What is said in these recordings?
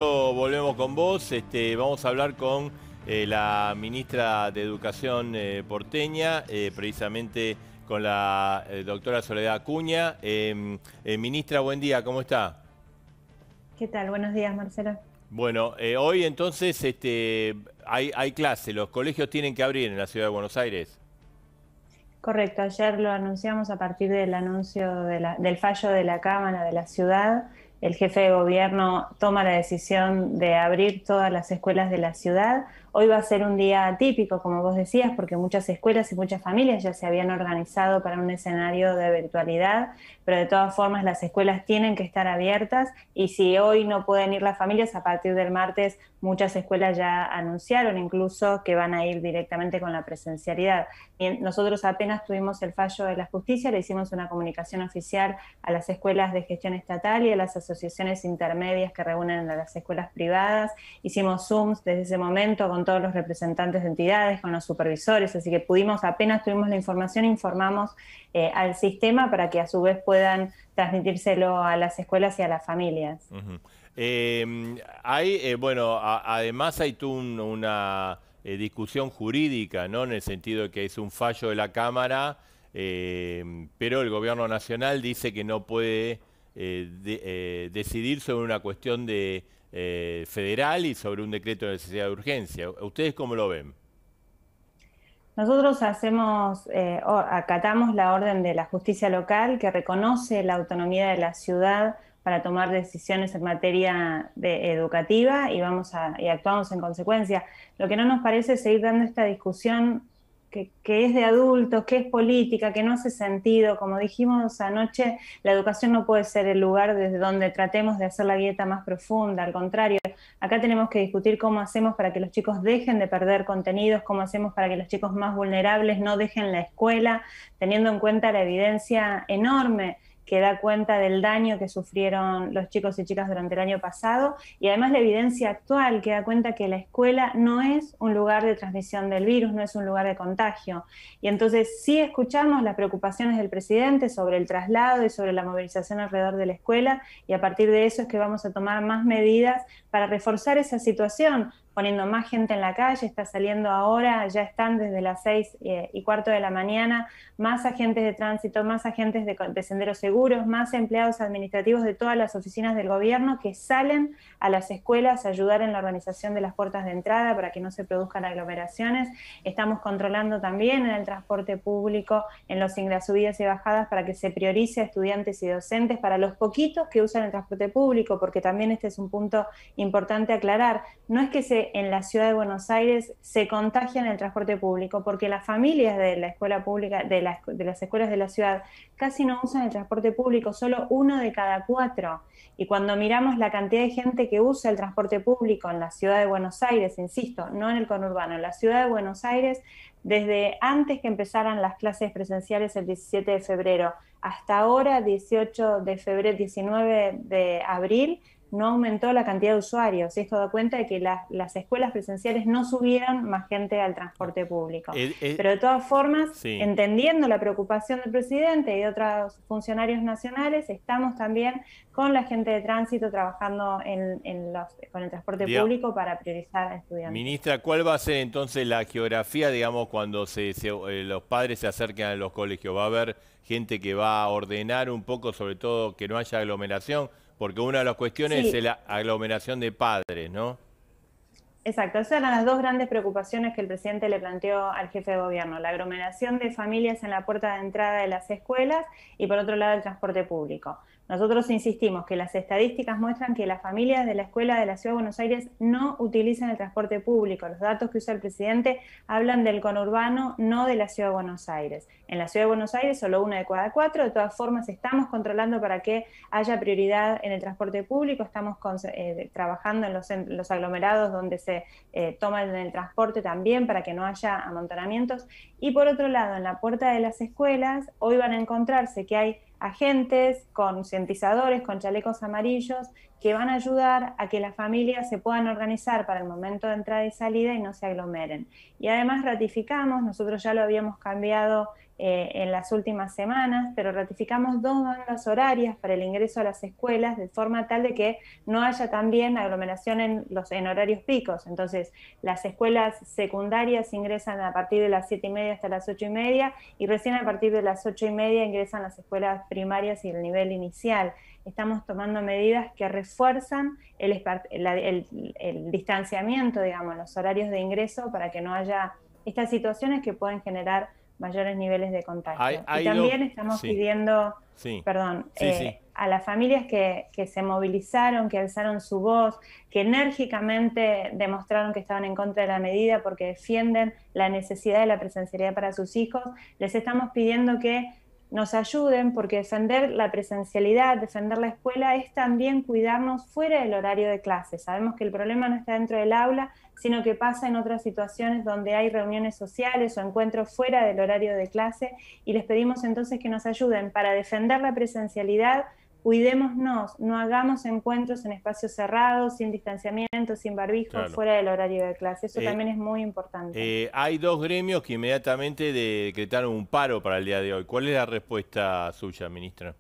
Volvemos con vos. Vamos a hablar con la ministra de Educación porteña, precisamente con la doctora Soledad Acuña. Ministra, buen día, ¿cómo está? ¿Qué tal? Buenos días, Marcelo. Bueno, hoy entonces hay clase, los colegios tienen que abrir en la ciudad de Buenos Aires. Correcto, ayer lo anunciamos a partir del anuncio del fallo de la Cámara de la ciudad. El jefe de gobierno toma la decisión de abrir todas las escuelas de la ciudad. Hoy va a ser un día atípico, como vos decías, porque muchas escuelas y muchas familias ya se habían organizado para un escenario de virtualidad, pero de todas formas las escuelas tienen que estar abiertas y si hoy no pueden ir las familias, a partir del martes muchas escuelas ya anunciaron incluso que van a ir directamente con la presencialidad. Nosotros apenas tuvimos el fallo de la justicia, le hicimos una comunicación oficial a las escuelas de gestión estatal y a las asociaciones intermedias que reúnen a las escuelas privadas. Hicimos Zooms desde ese momento con todos los representantes de entidades, con los supervisores, así que apenas tuvimos la información, informamos al sistema para que a su vez puedan transmitírselo a las escuelas y a las familias. Ujú. Además hay una discusión jurídica, ¿no? En el sentido de que es un fallo de la Cámara, pero el Gobierno Nacional dice que no puede decidir sobre una cuestión federal y sobre un decreto de necesidad de urgencia. ¿Ustedes cómo lo ven? Nosotros acatamos la orden de la justicia local que reconoce la autonomía de la ciudad para tomar decisiones en materia educativa y actuamos en consecuencia. Lo que no nos parece es seguir dando esta discusión que es de adultos, que es política, que no hace sentido. Como dijimos anoche, la educación no puede ser el lugar desde donde tratemos de hacer la grieta más profunda, al contrario. Acá tenemos que discutir cómo hacemos para que los chicos dejen de perder contenidos, cómo hacemos para que los chicos más vulnerables no dejen la escuela, teniendo en cuenta la evidencia enorme que da cuenta del daño que sufrieron los chicos y chicas durante el año pasado y además la evidencia actual que da cuenta que la escuela no es un lugar de transmisión del virus, no es un lugar de contagio. Y entonces sí escuchamos las preocupaciones del presidente sobre el traslado y sobre la movilización alrededor de la escuela y a partir de eso es que vamos a tomar más medidas para reforzar esa situación, poniendo más gente en la calle, está saliendo ahora, ya están desde las 6:15 de la mañana, más agentes de tránsito, más agentes de senderos seguros, más empleados administrativos de todas las oficinas del gobierno que salen a las escuelas a ayudar en la organización de las puertas de entrada para que no se produzcan aglomeraciones. Estamos controlando también en el transporte público, en los subidas y bajadas para que se priorice a estudiantes y docentes, para los poquitos que usan el transporte público, porque también este es un punto importante aclarar. No es que en la ciudad de Buenos Aires se contagian el transporte público, porque las familias de la escuela pública, de las escuelas de la ciudad, casi no usan el transporte público, solo 1 de cada 4. Y cuando miramos la cantidad de gente que usa el transporte público en la ciudad de Buenos Aires, insisto, no en el conurbano, en la ciudad de Buenos Aires, desde antes que empezaran las clases presenciales el 17 de febrero hasta ahora, 18 de febrero, 19 de abril, no aumentó la cantidad de usuarios. Y esto da cuenta de que las escuelas presenciales no subieron más gente al transporte público. Pero de todas formas, Sí. entendiendo la preocupación del presidente y de otros funcionarios nacionales, estamos también con la gente de tránsito trabajando con el transporte Diga- público para priorizar a estudiantes. Ministra, ¿cuál va a ser entonces la geografía, digamos, cuando los padres se acerquen a los colegios? ¿Va a haber gente que va a ordenar un poco, sobre todo, que no haya aglomeración? Porque una de las cuestiones es Sí, la aglomeración de padres, ¿no? exacto, esas eran las dos grandes preocupaciones que el presidente le planteó al jefe de gobierno, la aglomeración de familias en la puerta de entrada de las escuelas y por otro lado el transporte público. Nosotros insistimos que las estadísticas muestran que las familias de la escuela de la Ciudad de Buenos Aires no utilizan el transporte público. Los datos que usa el presidente hablan del conurbano, no de la Ciudad de Buenos Aires. En la Ciudad de Buenos Aires solo 1 de cada 4, de todas formas estamos controlando para que haya prioridad en el transporte público, estamos trabajando en los aglomerados donde se toman el transporte también para que no haya amontonamientos. Y por otro lado, en la puerta de las escuelas, hoy van a encontrarse que hay agentes, concientizadores, con chalecos amarillos, que van a ayudar a que las familias se puedan organizar para el momento de entrada y salida y no se aglomeren. Y además ratificamos, nosotros ya lo habíamos cambiado en las últimas semanas, pero ratificamos 2 bandas horarias para el ingreso a las escuelas, de forma tal de que no haya también aglomeración en horarios picos. Entonces, las escuelas secundarias ingresan a partir de las 7:30 hasta las 8:30, y recién a partir de las 8:30 ingresan las escuelas primarias y el nivel inicial. Estamos tomando medidas que refuerzan el distanciamiento, digamos, los horarios de ingreso, para que no haya estas situaciones que pueden generar mayores niveles de contagio. Y también estamos pidiendo, perdón, a las familias que se movilizaron, que alzaron su voz, que enérgicamente demostraron que estaban en contra de la medida porque defienden la necesidad de la presencialidad para sus hijos, les estamos pidiendo que nos ayuden, porque defender la presencialidad, defender la escuela, es también cuidarnos fuera del horario de clase. Sabemos que el problema no está dentro del aula, sino que pasa en otras situaciones donde hay reuniones sociales o encuentros fuera del horario de clase, y les pedimos entonces que nos ayuden para defender la presencialidad. Cuidémonos, no hagamos encuentros en espacios cerrados, sin distanciamiento, sin barbijo, fuera del horario de clase. Eso también es muy importante. Hay 2 gremios que inmediatamente decretaron un paro para el día de hoy. ¿Cuál es la respuesta suya, ministra?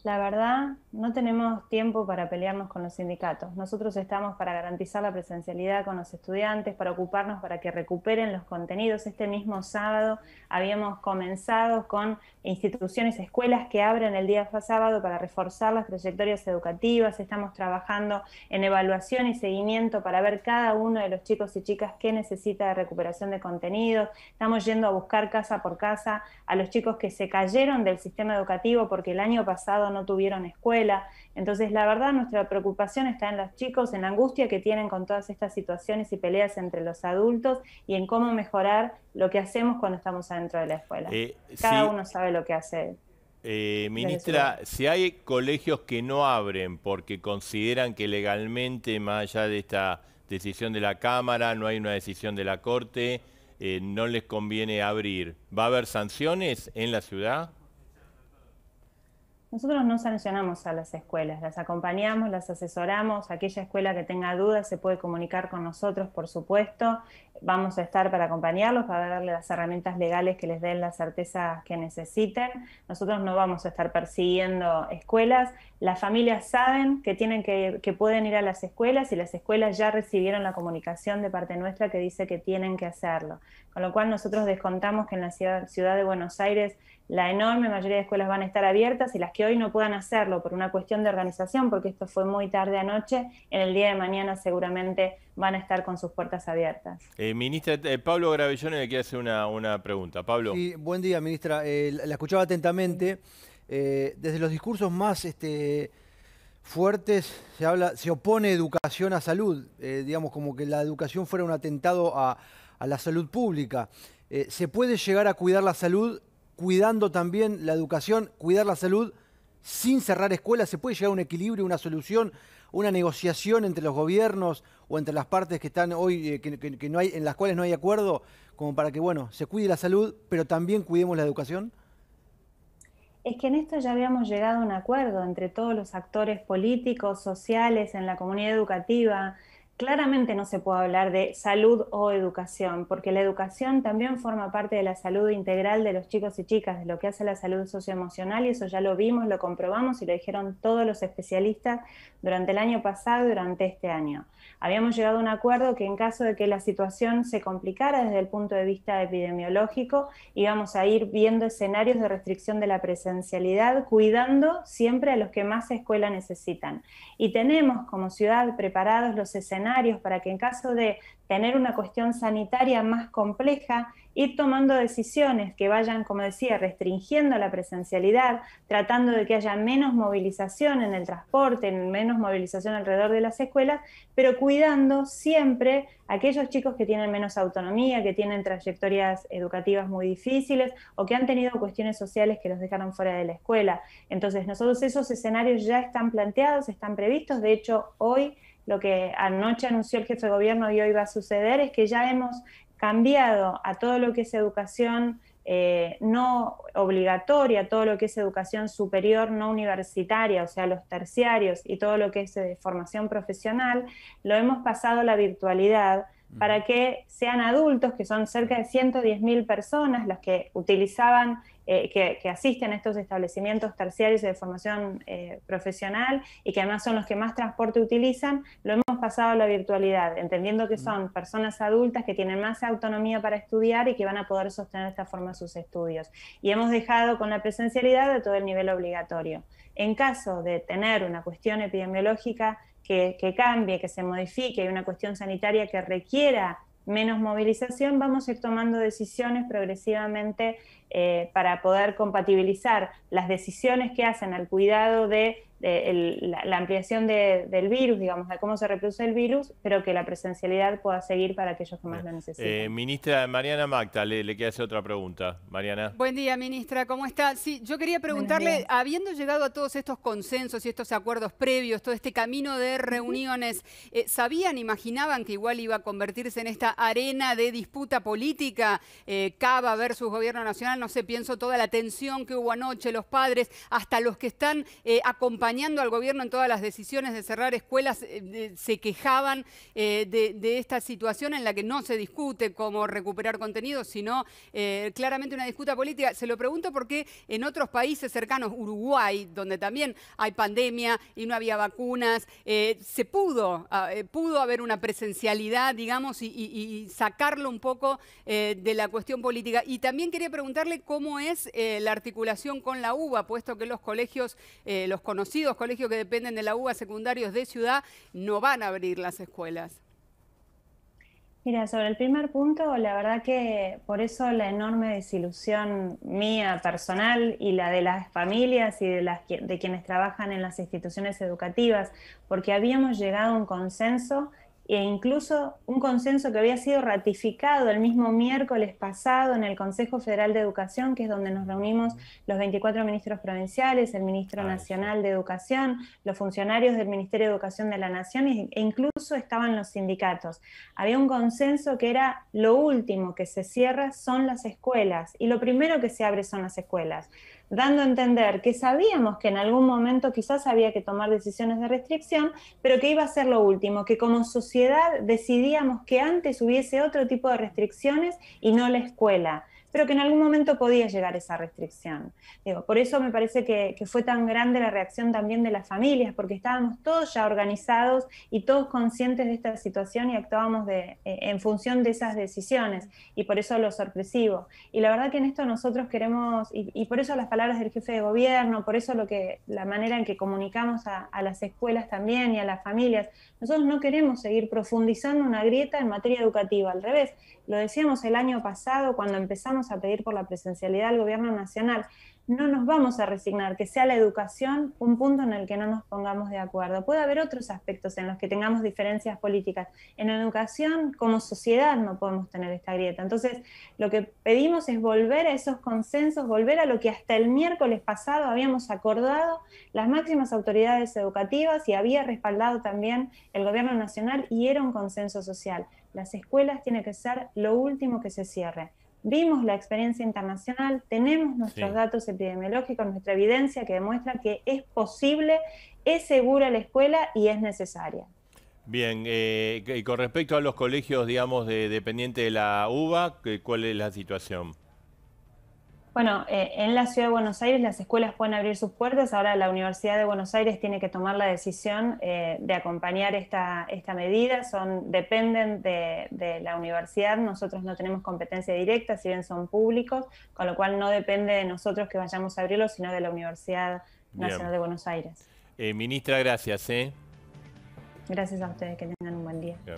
La verdad, no tenemos tiempo para pelearnos con los sindicatos. Nosotros estamos para garantizar la presencialidad con los estudiantes, para ocuparnos para que recuperen los contenidos. Este mismo sábado habíamos comenzado con instituciones, escuelas que abren el día sábado para reforzar las trayectorias educativas. Estamos trabajando en evaluación y seguimiento para ver cada uno de los chicos y chicas qué necesita de recuperación de contenidos. Estamos yendo a buscar casa por casa a los chicos que se cayeron del sistema educativo porque el año pasado no tuvieron escuela. Entonces, la verdad, nuestra preocupación está en los chicos, en la angustia que tienen con todas estas situaciones y peleas entre los adultos, y en cómo mejorar lo que hacemos cuando estamos adentro de la escuela. Cada uno sabe lo que hace. Ministra, si hay colegios que no abren porque consideran que legalmente, más allá de esta decisión de la Cámara, no hay una decisión de la Corte, no les conviene abrir, ¿va a haber sanciones en la ciudad? Nosotros no sancionamos a las escuelas, las acompañamos, las asesoramos. Aquella escuela que tenga dudas se puede comunicar con nosotros, por supuesto. Vamos a estar para acompañarlos, para darles las herramientas legales que les den la certeza que necesiten. Nosotros no vamos a estar persiguiendo escuelas. Las familias saben que que pueden ir a las escuelas, y las escuelas ya recibieron la comunicación de parte nuestra que dice que tienen que hacerlo. Con lo cual nosotros descontamos que en la ciudad de Buenos Aires la enorme mayoría de escuelas van a estar abiertas, y las que hoy no puedan hacerlo por una cuestión de organización, porque esto fue muy tarde anoche, en el día de mañana seguramente van a estar con sus puertas abiertas. Ministra, Pablo Gravellone le quiere hacer una pregunta. Pablo. Sí, buen día, ministra. La escuchaba atentamente. Desde los discursos más fuertes se opone educación a salud, digamos como que la educación fuera un atentado a la salud pública. ¿Se puede llegar a cuidar la salud cuidando también la educación, cuidar la salud sin cerrar escuelas? ¿Se puede llegar a un equilibrio, una solución, una negociación entre los gobiernos o entre las partes que están hoy, que no hay, en las cuales no hay acuerdo, como para que, bueno, se cuide la salud, pero también cuidemos la educación? Es que en esto ya habíamos llegado a un acuerdo entre todos los actores políticos, sociales, en la comunidad educativa. Claramente no se puede hablar de salud o educación, porque la educación también forma parte de la salud integral de los chicos y chicas, de lo que hace la salud socioemocional, y eso ya lo vimos, lo comprobamos y lo dijeron todos los especialistas durante el año pasado y durante este año. Habíamos llegado a un acuerdo que en caso de que la situación se complicara desde el punto de vista epidemiológico, íbamos a ir viendo escenarios de restricción de la presencialidad, cuidando siempre a los que más escuela necesitan. Y tenemos como ciudad preparados los escenarios para que en caso de tener una cuestión sanitaria más compleja, ir tomando decisiones que vayan, como decía, restringiendo la presencialidad, tratando de que haya menos movilización en el transporte, menos movilización alrededor de las escuelas, pero cuidando siempre a aquellos chicos que tienen menos autonomía, que tienen trayectorias educativas muy difíciles o que han tenido cuestiones sociales que los dejaron fuera de la escuela. Entonces, nosotros esos escenarios ya están planteados, están previstos. De hecho, hoy lo que anoche anunció el jefe de gobierno y hoy va a suceder es que ya hemos cambiado a todo lo que es educación no obligatoria, todo lo que es educación superior no universitaria, o sea, los terciarios, y todo lo que es formación profesional, lo hemos pasado a la virtualidad, para que sean adultos, que son cerca de 110.000 personas las que utilizaban, que asisten a estos establecimientos terciarios de formación profesional y que además son los que más transporte utilizan. Lo hemos pasado a la virtualidad, entendiendo que son personas adultas que tienen más autonomía para estudiar y que van a poder sostener de esta forma sus estudios. Y hemos dejado con la presencialidad de todo el nivel obligatorio. En caso de tener una cuestión epidemiológica que cambie, que se modifique, y una cuestión sanitaria que requiera menos movilización, vamos a ir tomando decisiones progresivamente para poder compatibilizar las decisiones que hacen al cuidado de la ampliación del virus, digamos, de cómo se reproduce el virus, pero que la presencialidad pueda seguir para aquellos que más lo necesitan. Ministra Mariana Macta, le queda hacer otra pregunta. Mariana. Buen día, ministra, ¿cómo está? Sí, yo quería preguntarle, habiendo llegado a todos estos consensos y estos acuerdos previos, todo este camino de reuniones, ¿sabían, imaginaban que igual iba a convertirse en esta arena de disputa política? Cava versus Gobierno Nacional, no sé, pienso toda la tensión que hubo anoche, los padres, hasta los que están acompañando al gobierno en todas las decisiones de cerrar escuelas, se quejaban de esta situación en la que no se discute cómo recuperar contenidos, sino claramente una disputa política. Se lo pregunto porque en otros países cercanos, Uruguay, donde también hay pandemia y no había vacunas, pudo haber una presencialidad, digamos, y sacarlo un poco de la cuestión política. Y también quería preguntarle cómo es la articulación con la UBA, puesto que los colegios, los conocidos colegios que dependen de la UBA secundarios de Ciudad, no van a abrir las escuelas. Mira, sobre el primer punto, la verdad que por eso la enorme desilusión mía personal y la de las familias y de quienes trabajan en las instituciones educativas, porque habíamos llegado a un consenso e incluso un consenso que había sido ratificado el mismo miércoles pasado en el Consejo Federal de Educación, que es donde nos reunimos los 24 ministros provinciales, el ministro nacional de Educación, los funcionarios del Ministerio de Educación de la Nación e incluso estaban los sindicatos. Había un consenso que era lo último que se cierra son las escuelas y lo primero que se abre son las escuelas, dando a entender que sabíamos que en algún momento quizás había que tomar decisiones de restricción, pero que iba a ser lo último, que como sociedad decidíamos que antes hubiese otro tipo de restricciones y no la escuela, pero que en algún momento podía llegar esa restricción. Digo, por eso me parece que fue tan grande la reacción también de las familias, porque estábamos todos ya organizados y todos conscientes de esta situación y actuábamos en función de esas decisiones, y por eso lo sorpresivo. Y la verdad que en esto nosotros queremos, y por eso las palabras del jefe de gobierno, por eso la manera en que comunicamos a las escuelas también y a las familias, nosotros no queremos seguir profundizando una grieta en materia educativa, al revés. Lo decíamos el año pasado cuando empezamos a pedir por la presencialidad del gobierno nacional. No nos vamos a resignar que sea la educación un punto en el que no nos pongamos de acuerdo. Puede haber otros aspectos en los que tengamos diferencias políticas. En la educación, como sociedad, no podemos tener esta grieta. Entonces, lo que pedimos es volver a esos consensos, volver a lo que hasta el miércoles pasado habíamos acordado las máximas autoridades educativas y había respaldado también el gobierno nacional, y era un consenso social. Las escuelas tienen que ser lo último que se cierre. Vimos la experiencia internacional, tenemos nuestros datos epidemiológicos, nuestra evidencia que demuestra que es posible, es segura la escuela y es necesaria. Bien, y con respecto a los colegios, digamos, dependientes de la UBA, ¿cuál es la situación? Bueno, en la Ciudad de Buenos Aires las escuelas pueden abrir sus puertas. Ahora la Universidad de Buenos Aires tiene que tomar la decisión de acompañar esta medida. Dependen de la universidad. Nosotros no tenemos competencia directa, si bien son públicos, con lo cual no depende de nosotros que vayamos a abrirlos, sino de la Universidad Nacional de Buenos Aires. Ministra, gracias. Gracias a ustedes, que tengan un buen día. Bien.